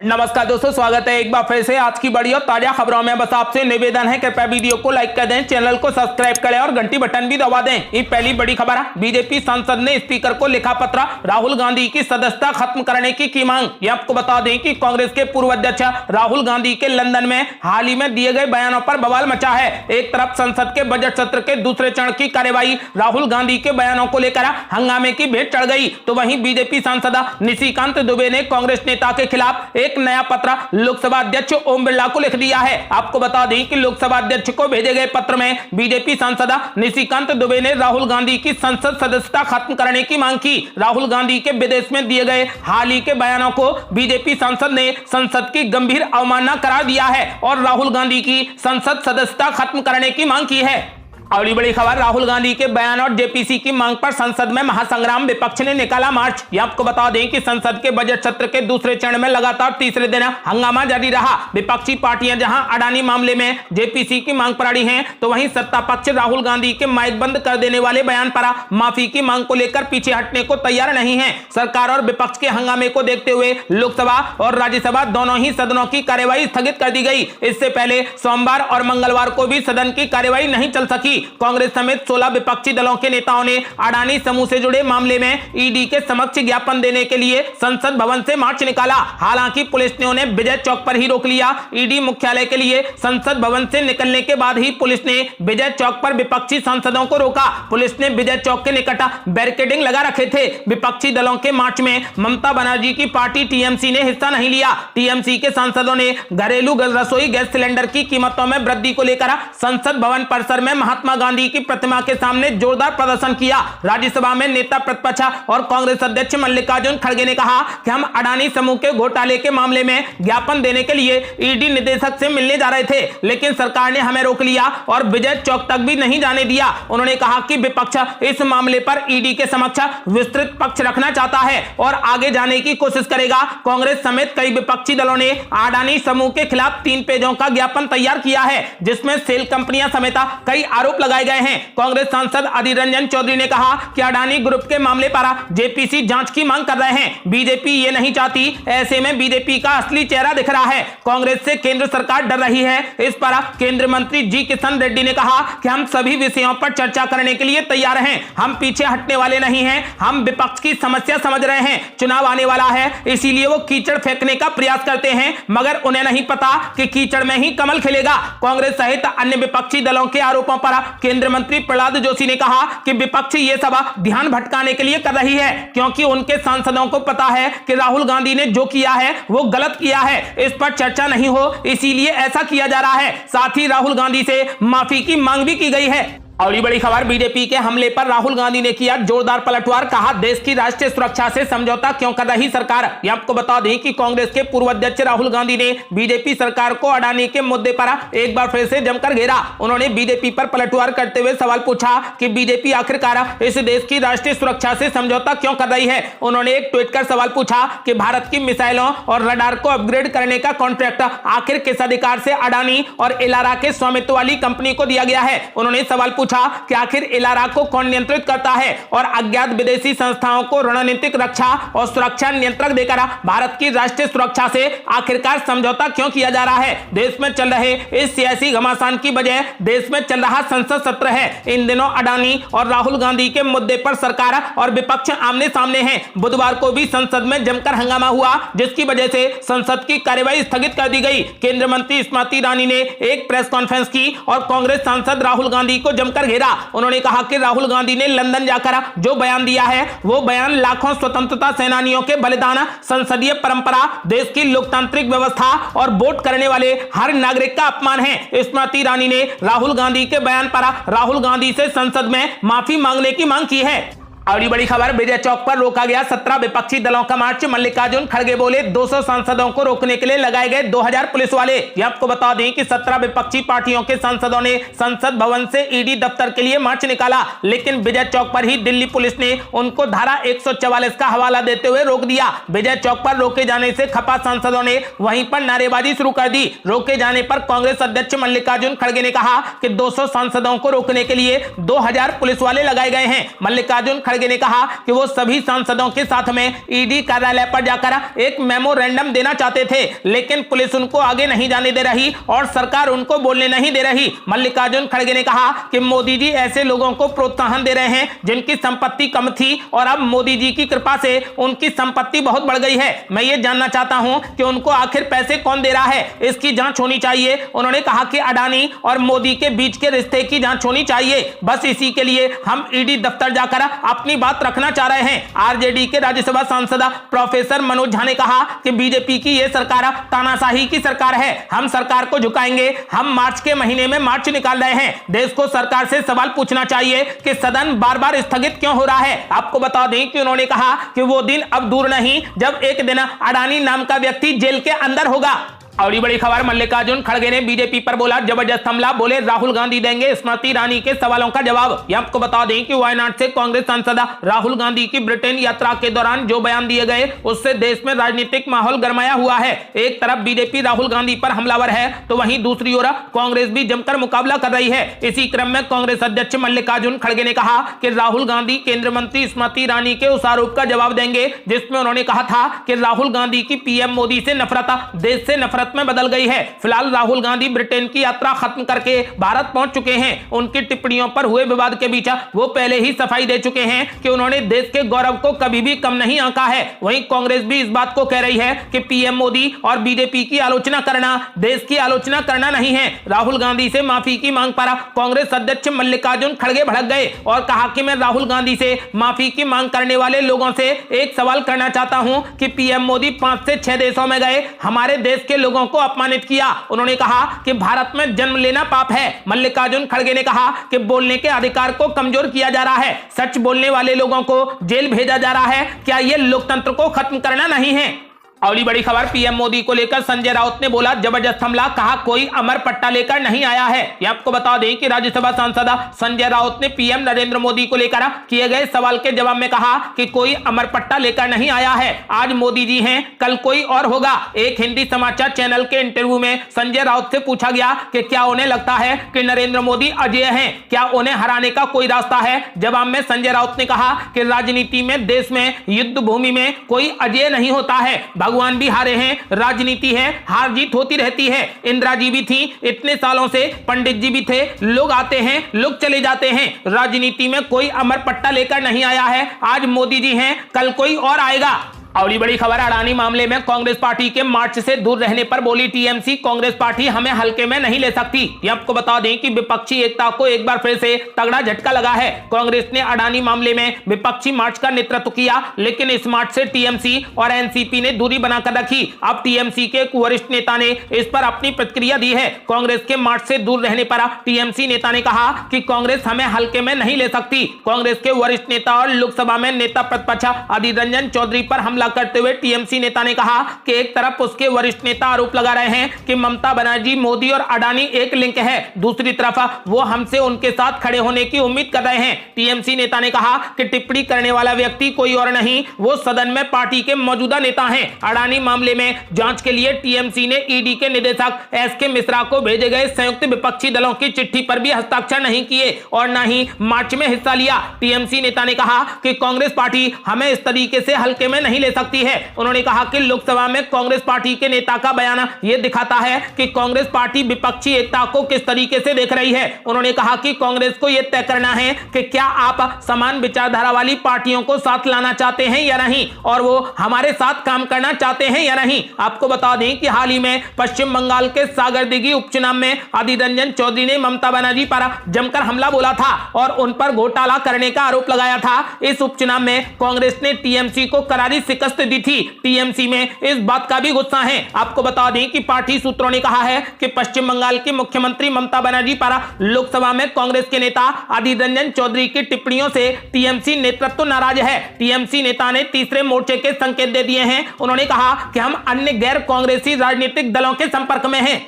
नमस्कार दोस्तों, स्वागत है एक बार फिर से आज की बड़ी और ताजा खबरों में। बस आपसे निवेदन है, कृपया वीडियो को लाइक कर दें, चैनल को सब्सक्राइब करें और घंटी बटन भी दबा दें। ये पहली बड़ी खबर है। बीजेपी सांसद ने स्पीकर को लिखा पत्र, राहुल गांधी की सदस्यता खत्म करने की मांग। ये आपको बता दें कि कांग्रेस के पूर्व अध्यक्ष राहुल गांधी के लंदन में हाल ही में दिए गए बयानों पर बवाल मचा है। एक तरफ संसद के बजट सत्र के दूसरे चरण की कार्यवाही राहुल गांधी के बयानों को लेकर हंगामे की भेंट चढ़ गई, तो वहीं बीजेपी सांसद निशिकांत दुबे ने कांग्रेस नेता के खिलाफ एक नया पत्र लोकसभा अध्यक्ष ओम बिरला को लिख दिया है। आपको बता दें कि लोकसभा अध्यक्ष को भेजे गए पत्र में बीजेपी सांसद निशिकांत दुबे ने राहुल गांधी की संसद सदस्यता खत्म करने की मांग की। राहुल गांधी के विदेश में दिए गए हाल ही के बयानों को बीजेपी सांसद ने संसद की गंभीर अवमानना करार दिया है और राहुल गांधी की संसद सदस्यता खत्म करने की मांग की है। अगली बड़ी खबर, राहुल गांधी के बयान और जेपीसी की मांग पर संसद में महासंग्राम, विपक्ष ने निकाला मार्च। यह आपको बता दें कि संसद के बजट सत्र के दूसरे चरण में लगातार तीसरे दिन हंगामा जारी रहा। विपक्षी पार्टियां जहां अडानी मामले में जेपीसी की मांग पर अड़ी हैं, तो वहीं सत्ता पक्ष राहुल गांधी के माइक बंद कर देने वाले बयान पर माफी की मांग को लेकर पीछे हटने को तैयार नहीं है। सरकार और विपक्ष के हंगामे को देखते हुए लोकसभा और राज्यसभा दोनों ही सदनों की कार्यवाही स्थगित कर दी गई। इससे पहले सोमवार और मंगलवार को भी सदन की कार्यवाही नहीं चल सकी। कांग्रेस समेत 16 विपक्षी दलों के नेताओं ने अडानी समूह से जुड़े मामले में ईडी के समक्ष ज्ञापन देने के लिए संसद भवन से मार्च निकाला। हालांकि पुलिस ने उन्हें विजय चौक पर ही रोक लिया। ईडी मुख्यालय के लिए संसद भवन से निकलने के बाद ही पुलिस ने विजय चौक पर विपक्षी सांसदों को रोका। पुलिस ने विजय चौक के निकट बैरिकेडिंग लगा रखे थे। विपक्षी दलों के मार्च में ममता बनर्जी की पार्टी टीएमसी ने हिस्सा नहीं लिया। टीएमसी के सांसदों ने घरेलू रसोई गैस सिलेंडर की कीमतों में वृद्धि को लेकर संसद भवन परिसर में महात्मा गांधी की प्रतिमा के सामने जोरदार प्रदर्शन किया। राज्यसभा में नेता प्रतिपक्ष और कांग्रेस अध्यक्ष मल्लिकार्जुन खड़गे ने कहा कि हम अडानी समूह के घोटाले के मामले में ज्ञापन देने के लिए ईडी निदेशक से मिलने जा रहे थे, लेकिन सरकार ने हमें रोक लिया और विजय चौक तक भी नहीं जाने दिया। उन्होंने कहा कि विपक्ष इस मामले पर ईडी के समक्ष विस्तृत पक्ष रखना चाहता है और आगे जाने की कोशिश करेगा। कांग्रेस समेत कई विपक्षी दलों ने अडानी समूह के खिलाफ 3 पेजों का ज्ञापन तैयार किया है, जिसमें सेल कंपनियां समेत कई आरोप लगाए गए हैं। कांग्रेस सांसद अधीर रंजन चौधरी ने कहा कि अडानी ग्रुप के मामले पर जेपीसी जांच की मांग कर रहे हैं। बीजेपी ये नहीं चाहती, ऐसे में बीजेपी का असली चेहरा दिख रहा है। कांग्रेस से केंद्र सरकार डर रही है। इस पर केंद्रीय मंत्री जी किशन रेड्डी ने कहा कि हम सभी विषयों पर चर्चा करने के लिए तैयार हैं। हम पीछे हटने वाले नहीं हैं। हम विपक्ष की समस्या समझ रहे हैं। चुनाव आने वाला है, इसीलिए वो कीचड़ फेंकने का प्रयास करते हैं, मगर उन्हें नहीं पता कि कीचड़ में ही कमल खिलेगा। कांग्रेस सहित अन्य विपक्षी दलों के आरोपों पर केंद्रीय मंत्री प्रहलाद जोशी ने कहा कि विपक्ष ये सब ध्यान भटकाने के लिए कर रही है, क्योंकि उनके सांसदों को पता है कि राहुल गांधी ने जो किया है वो गलत किया है। इस पर चर्चा नहीं हो, इसीलिए ऐसा किया जा रहा है। साथ ही राहुल गांधी से माफी की मांग भी की गई है। अगली बड़ी खबर, बीजेपी के हमले पर राहुल गांधी ने किया जोरदार पलटवार। कहा देश की राष्ट्रीय सुरक्षा से समझौता क्यों कर रही सरकार। यह आपको बता दें कि कांग्रेस के पूर्व अध्यक्ष राहुल गांधी ने बीजेपी सरकार को अडानी के मुद्दे पर एक बार फिर से जमकर घेरा। उन्होंने बीजेपी पर पलटवार करते हुए सवाल पूछा कि बीजेपी आखिरकार इस देश की राष्ट्रीय सुरक्षा से समझौता क्यों कर रही है। उन्होंने एक ट्वीट कर सवाल पूछा कि भारत की मिसाइलों और रडार को अपग्रेड करने का कॉन्ट्रैक्ट आखिर किस अधिकार से अडानी और एलारा के स्वामित्व वाली कंपनी को दिया गया है। उन्होंने सवाल पूछा कि आखिर एलारा को कौन नियंत्रित करता है और अज्ञात विदेशी संस्थाओं को रणनीतिक रक्षा और सुरक्षा नियंत्रक देकर भारत की राष्ट्रीय सुरक्षा से आखिरकार समझौता क्यों किया जा रहा है। देश में चल रहे इस सियासी घमासान की वजह देश में चल रहा संसद सत्र है। इन दिनों अडानी और राहुल गांधी के मुद्दे पर सरकार और विपक्ष आमने सामने हैं। बुधवार को भी संसद में जमकर हंगामा हुआ, जिसकी वजह से संसद की कार्यवाही स्थगित कर दी गई। केंद्रीय मंत्री स्मृति ईरानी ने एक प्रेस कॉन्फ्रेंस की और कांग्रेस सांसद राहुल गांधी को जमकर घेरा। उन्होंने कहा कि राहुल गांधी ने लंदन जाकर जो बयान दिया है वो बयान लाखों स्वतंत्रता सेनानियों के बलिदान, संसदीय परंपरा, देश की लोकतांत्रिक व्यवस्था और वोट करने वाले हर नागरिक का अपमान है। स्मृति ईरानी ने राहुल गांधी के बयान पर राहुल गांधी से संसद में माफी मांगने की मांग की है। अगली बड़ी खबर, विजय चौक पर रोका गया 17 विपक्षी दलों का मार्च। मल्लिकार्जुन खड़गे बोले 200 सांसदों को रोकने के लिए लगाए गए 2000 पुलिस वाले। यह आपको बता दें कि 17 विपक्षी पार्टियों के सांसदों ने संसद भवन से ईडी दफ्तर के लिए मार्च निकाला, लेकिन विजय चौक पर ही दिल्ली पुलिस ने उनको धारा 144 का हवाला देते हुए रोक दिया। विजय चौक पर रोके जाने से खपा सांसदों ने वहीं पर नारेबाजी शुरू कर दी। रोके जाने पर कांग्रेस अध्यक्ष मल्लिकार्जुन खड़गे ने कहा कि 200 सांसदों को रोकने के लिए 2000 पुलिस वाले लगाए गए हैं। मल्लिकार्जुन खड़गे खड़गे ने कहा कि वो सभी सांसदों के साथ में ईडी कार्यालय पर जाकर एक मेमोरेंडम देना चाहते थे, लेकिन पुलिस उनको आगे नहीं जाने दे रही और सरकार उनको बोलने नहीं दे रही। मल्लिकार्जुन खड़गे ने कहा कि मोदी जी ऐसे लोगों को प्रोत्साहन दे रहे हैं जिनकी संपत्ति कम थी और अब मोदी जी की कृपा से उनकी संपत्ति बहुत बढ़ गई है। मैं ये जानना चाहता हूं कि उनको आखिर पैसे कौन दे रहा है, इसकी जांच होनी चाहिए। उन्होंने कहा कि अडानी और मोदी के बीच के रिश्ते की जांच होनी चाहिए। बस इसी के लिए हम ईडी दफ्तर जाकर अपनी बात रखना चाह रहे हैं। आरजेडी के राज्यसभा सांसद प्रोफेसर मनोज झा ने कहा कि बीजेपी की यह सरकार तानाशाही की सरकार है, हम सरकार को झुकाएंगे। हम मार्च के महीने में मार्च निकाल रहे हैं। देश को सरकार से सवाल पूछना चाहिए कि सदन बार बार स्थगित क्यों हो रहा है। आपको बता दें कि उन्होंने कहा कि वो दिन अब दूर नहीं जब एक दिन अडानी नाम का व्यक्ति जेल के अंदर होगा। और ये बड़ी खबर, मल्लिकार्जुन खड़गे ने बीजेपी पर बोला जबरदस्त हमला, बोले राहुल गांधी देंगे स्मृति ईरानी के सवालों का जवाब। ये आपको बता दें कि वायनाड से कांग्रेस सांसद राहुल गांधी की ब्रिटेन यात्रा के दौरान जो बयान दिए गए उससे देश में राजनीतिक माहौल गरमाया हुआ है। एक तरफ बीजेपी राहुल गांधी पर हमलावर है तो वहीं दूसरी ओर कांग्रेस भी जमकर मुकाबला कर रही है। इसी क्रम में कांग्रेस अध्यक्ष मल्लिकार्जुन खड़गे ने कहा कि राहुल गांधी केंद्रीय मंत्री स्मृति ईरानी के उस आरोप का जवाब देंगे जिसमें उन्होंने कहा था कि राहुल गांधी की पीएम मोदी से नफरत देश से नफरत में बदल गई है। फिलहाल राहुल गांधी ब्रिटेन की यात्रा खत्म करके भारत पहुंच चुके हैं। उनकी टिप्पणियों पर हुए विवाद के बीच वो पहले ही सफाई दे चुके हैं कि उन्होंने देश के गौरव को कभी भी कम नहीं आंका है। वहीं कांग्रेस भी इस बात को कह रही है कि पीएम मोदी और बीजेपी की आलोचना करना देश की आलोचना करना नहीं है। राहुल गांधी से माफी की मांग पर कांग्रेस अध्यक्ष मल्लिकार्जुन खड़गे भड़क गए और कहा कि मैं राहुल गांधी से माफी की मांग करने वाले लोगों से एक सवाल करना चाहता हूं कि पीएम मोदी 5 से 6 देशों में गए, हमारे देश के लोगों को अपमानित किया। उन्होंने कहा कि भारत में जन्म लेना पाप है। मल्लिकार्जुन खड़गे ने कहा कि बोलने के अधिकार को कमजोर किया जा रहा है, सच बोलने वाले लोगों को जेल भेजा जा रहा है। क्या यह लोकतंत्र को खत्म करना नहीं है? अगली बड़ी खबर, पीएम मोदी को लेकर संजय राउत ने बोला जबरदस्त हमला, कहा कोई अमर पट्टा लेकर नहीं आया है। ये आपको बता दें कि राज्यसभा सांसद संजय राउत ने पीएम नरेंद्र मोदी को लेकर किए गए सवाल के जवाब में कहा कि कोई अमर पट्टा लेकर नहीं आया है। आज मोदी जी हैं, कल कोई और होगा। एक हिंदी समाचार चैनल के इंटरव्यू में संजय राउत से पूछा गया कि क्या उन्हें लगता है कि नरेंद्र मोदी अजेय हैं, क्या उन्हें हराने का कोई रास्ता है। जवाब में संजय राउत ने कहा कि राजनीति में, देश में, युद्ध भूमि में कोई अजेय नहीं होता है। भगवान भी हारे हैं, राजनीति है, हार जीत होती रहती है। इंदिरा जी भी थी, इतने सालों से पंडित जी भी थे, लोग आते हैं, लोग चले जाते हैं। राजनीति में कोई अमर पट्टा लेकर नहीं आया है। आज मोदी जी हैं, कल कोई और आएगा। और बड़ी खबर, अडानी मामले में कांग्रेस पार्टी के मार्च से दूर रहने पर बोली टीएमसी कांग्रेस पार्टी हमें हल्के में नहीं ले सकती। ये आपको बता दें कि विपक्षी एकता को एक बार फिर से तगड़ा झटका लगा है। कांग्रेस ने अडानी मामले में विपक्षी मार्च का नेतृत्व किया, लेकिन इस मार्च से टीएमसी और एनसीपी ने दूरी बनाकर रखी। अब टीएमसी के एक वरिष्ठ नेता ने इस पर अपनी प्रतिक्रिया दी है। कांग्रेस के मार्च से दूर रहने पर टीएमसी नेता ने कहा कि कांग्रेस हमें हल्के में नहीं ले सकती। कांग्रेस के वरिष्ठ नेता और लोकसभा में नेता प्रतिपक्ष अधीर रंजन चौधरी पर हमला करते हुए टीएमसी नेता ने कहा कि एक तरफ उसके वरिष्ठ नेता आरोप लगा रहे हैं कि ममता बनर्जी, मोदी और अडानी एक लिंक है, दूसरी तरफ वो हमसे उनके साथ खड़े होने की उम्मीद कर रहे हैं। टीएमसी नेता ने कहा कि टिप्पणी करने वाला व्यक्ति कोई और नहीं, वो सदन में पार्टी के मौजूदा नेता हैं। अडानी मामले में जांच के लिए टीएमसी ने ईडी के निदेशक एसके मिश्रा को भेजे गए संयुक्त विपक्षी दलों की चिट्ठी पर भी हस्ताक्षर नहीं किए और न ही मार्च में हिस्सा लिया। टीएमसी नेता ने कहा कि कांग्रेस पार्टी हमें इस तरीके से हल्के में नहीं ले सकती है। उन्होंने कहा कि लोकसभा में कांग्रेस पार्टी के नेता का बयान यह दिखाता है कि कांग्रेस पार्टी विपक्षी एकता को किस तरीके से देख रही है। उन्होंने कहा कि कांग्रेस को यह तय करना है कि क्या आप समान विचारधारा वाली पार्टियों को साथ लाना चाहते हैं या नहीं, और वो हमारे साथ काम करना चाहते हैं या नहीं। आपको बता दें कि हाल ही में पश्चिम बंगाल के सागरदिघी उपचुनाव में अधीर रंजन चौधरी ने ममता बनर्जी पर जमकर हमला बोला था और उन पर घोटाला करने का आरोप लगाया था। इस उपचुनाव में कांग्रेस ने टीएमसी को करारी शिकस्त दी थी। टीएमसी में इस बात का भी गुस्सा है। आपको बता दें कि पार्टी सूत्रों ने कहा है कि पश्चिम बंगाल की मुख्यमंत्री ममता बनर्जी पर लोकसभा में कांग्रेस के नेता अधीर रंजन चौधरी की टिप्पणियों से टीएमसी नेतृत्व नाराज है। टीएमसी नेता ने तीसरे मोर्चे के संकेत दे दिए हैं। उन्होंने कहा कि हम अन्य गैर कांग्रेसी राजनीतिक दलों के संपर्क में हैं।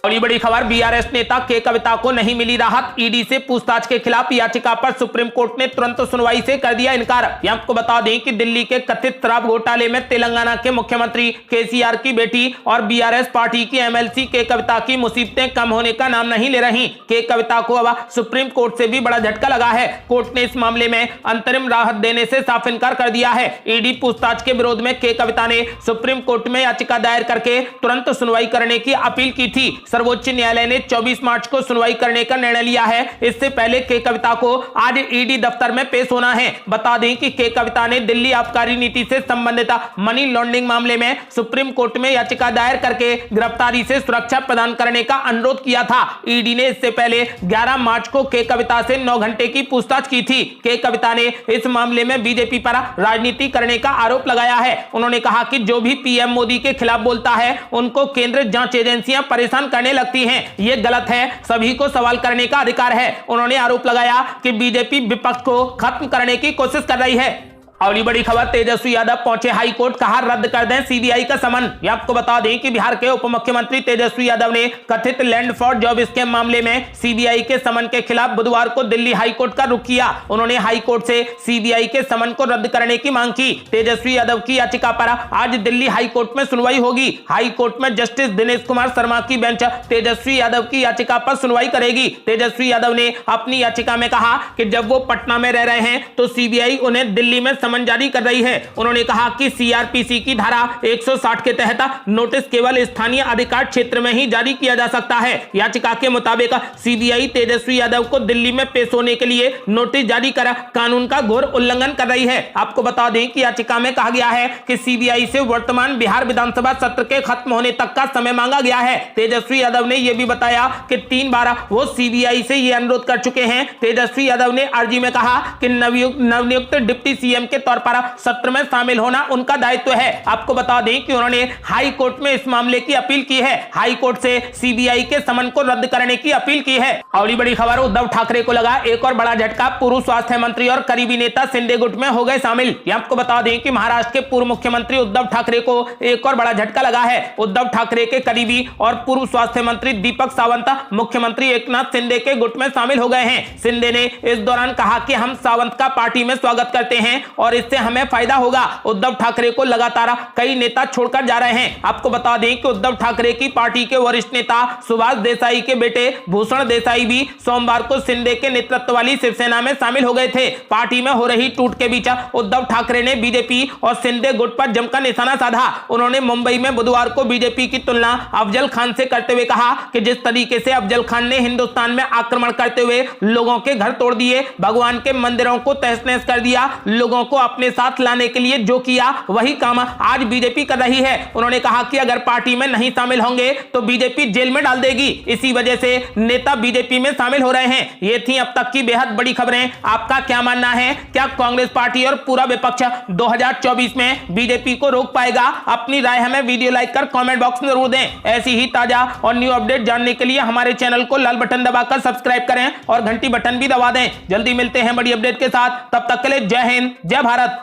बड़ी बड़ी खबर, बीआरएस नेता के कविता को नहीं मिली राहत। ईडी से पूछताछ के खिलाफ याचिका पर सुप्रीम कोर्ट ने तुरंत सुनवाई से कर दिया इनकार। आपको बता दें कि दिल्ली के कथित शराब घोटाले में तेलंगाना के मुख्यमंत्री केसीआर की बेटी और बीआरएस पार्टी की एमएलसी के कविता की मुसीबतें कम होने का नाम नहीं ले रही। के कविता को अब सुप्रीम कोर्ट से भी बड़ा झटका लगा है। कोर्ट ने इस मामले में अंतरिम राहत देने से साफ इनकार कर दिया है। ईडी पूछताछ के विरोध में के कविता ने सुप्रीम कोर्ट में याचिका दायर करके तुरंत सुनवाई करने की अपील की थी। सर्वोच्च न्यायालय ने 24 मार्च को सुनवाई करने का निर्णय लिया है। इससे पहले के कविता को आज ईडी दफ्तर में पेश होना है। बता दें कि के कविता ने दिल्ली आबकारी नीति से संबंधित मनी लॉन्ड्रिंग मामले में सुप्रीम कोर्ट में याचिका दायर करके गिरफ्तारी से सुरक्षा प्रदान करने का अनुरोध किया था। ईडी ने इससे पहले 11 मार्च को के कविता से 9 घंटे की पूछताछ की थी। के कविता ने इस मामले में बीजेपी पर राजनीति करने का आरोप लगाया है। उन्होंने कहा कि जो भी पीएम मोदी के खिलाफ बोलता है उनको केंद्र जांच एजेंसियां परेशान करने लगती हैं। ये गलत है, सभी को सवाल करने का अधिकार है। उन्होंने आरोप लगाया कि बीजेपी विपक्ष को खत्म करने की कोशिश कर रही है। अगली बड़ी खबर, तेजस्वी यादव पहुंचे हाई कोर्ट, कहा रद्द कर दें सीबीआई का समन। ये आपको बता दें कि बिहार के उप मुख्यमंत्री तेजस्वी यादव ने कथित लैंड फॉर जॉब स्कैम मामले में सीबीआई के समन के खिलाफ बुधवार को दिल्ली हाई कोर्ट का रुख किया। उन्होंने हाई कोर्ट से सीबीआई के समन को रद्द करने की मांग की। तेजस्वी यादव की याचिका पर आज दिल्ली हाई कोर्ट में सुनवाई होगी। हाई कोर्ट में जस्टिस दिनेश कुमार शर्मा की बेंच तेजस्वी यादव की याचिका पर सुनवाई करेगी। तेजस्वी यादव ने अपनी याचिका में कहा कि जब वो पटना में रह रहे हैं तो सीबीआई उन्हें दिल्ली में समन जारी कर रही है। उन्होंने कहा कि सीआरपीसी की धारा 160 के तहत नोटिस केवल स्थानीय अधिकार क्षेत्र में ही जारी किया जा सकता है। याचिका के मुताबिक सीबीआई तेजस्वी यादव को दिल्ली में पेश होने के लिए नोटिस जारी कर कानून का घोर उल्लंघन कर रही है। आपको बता दें कि याचिका में कहा गया है कि सीबीआई से वर्तमान बिहार विधानसभा सत्र के खत्म होने तक का समय मांगा गया है। तेजस्वी यादव ने यह भी बताया कि 3 बार वो सीबीआई से यह अनुरोध कर चुके हैं। तेजस्वी यादव ने अर्जी में कहा कि नवनियुक्त डिप्टी सीएम के तौर पर सत्र में शामिल होना उनका दायित्व है। आपको बता दें कि उन्होंने हाई कोर्ट में इस मामले की अपील की है। हाई कोर्ट से सीबीआई के समन को रद्द करने की अपील की है। अगली बड़ी खबर, उद्धव ठाकरे को लगा एक और बड़ा झटका, पूर्व स्वास्थ्य मंत्री और करीबी नेता शिंदे गुट में हो गए शामिल। आपको बता दें कि महाराष्ट्र के पूर्व मुख्यमंत्री उद्धव ठाकरे को एक और बड़ा झटका लगा है। उद्धव ठाकरे के करीबी और पूर्व स्वास्थ्य मंत्री दीपक सावंत मुख्यमंत्री एकनाथ शिंदे के गुट में शामिल हो गए हैं। शिंदे ने इस दौरान कहा कि हम सावंत का पार्टी में स्वागत करते हैं और इससे हमें फायदा होगा। उद्धव ठाकरे को लगातार कई नेता छोड़कर जा रहे हैं। आपको बता दें कि उद्धव ठाकरे की पार्टी के वरिष्ठ नेता सुभाष देसाई के बेटे भूषण देसाई भी सोमवार को शिंदे के नेतृत्व वाली शिवसेना में शामिल हो गए थे। पार्टी में हो रही टूट के बीच उद्धव ठाकरे ने बीजेपी और शिंदे गुट पर जमकर निशाना साधा। उन्होंने मुंबई में बुधवार को बीजेपी की तुलना अफजल खान से करते हुए कहा कि जिस तरीके से अफजल खान ने हिंदुस्तान में आक्रमण करते हुए लोगों के घर तोड़ दिए, भगवान के मंदिरों को तहस नहस कर दिया, लोगों को अपने साथ लाने के लिए जो किया वही काम आज बीजेपी कर रही है। उन्होंने कहा कि अगर पार्टी में नहीं शामिल होंगे तो बीजेपी जेल में डाल देगी। इसी वजह से नेता बीजेपी में शामिल हो रहे हैं। ये थी अब तक की बेहद बड़ी खबरें। आपका क्या मानना है? क्या कांग्रेस पार्टी और पूरा विपक्ष 2024 में बीजेपी को रोक पाएगा? अपनी राय हमें वीडियो लाइक कर कमेंट बॉक्स में जरूर दें। ऐसी ही ताजा और न्यू अपडेट जानने के लिए हमारे चैनल को लाल बटन दबाकर सब्सक्राइब करें और घंटी बटन भी दबा दें। जल्दी मिलते हैं बड़ी अपडेट के साथ। तब तक के लिए जय हिंद, जय भारत।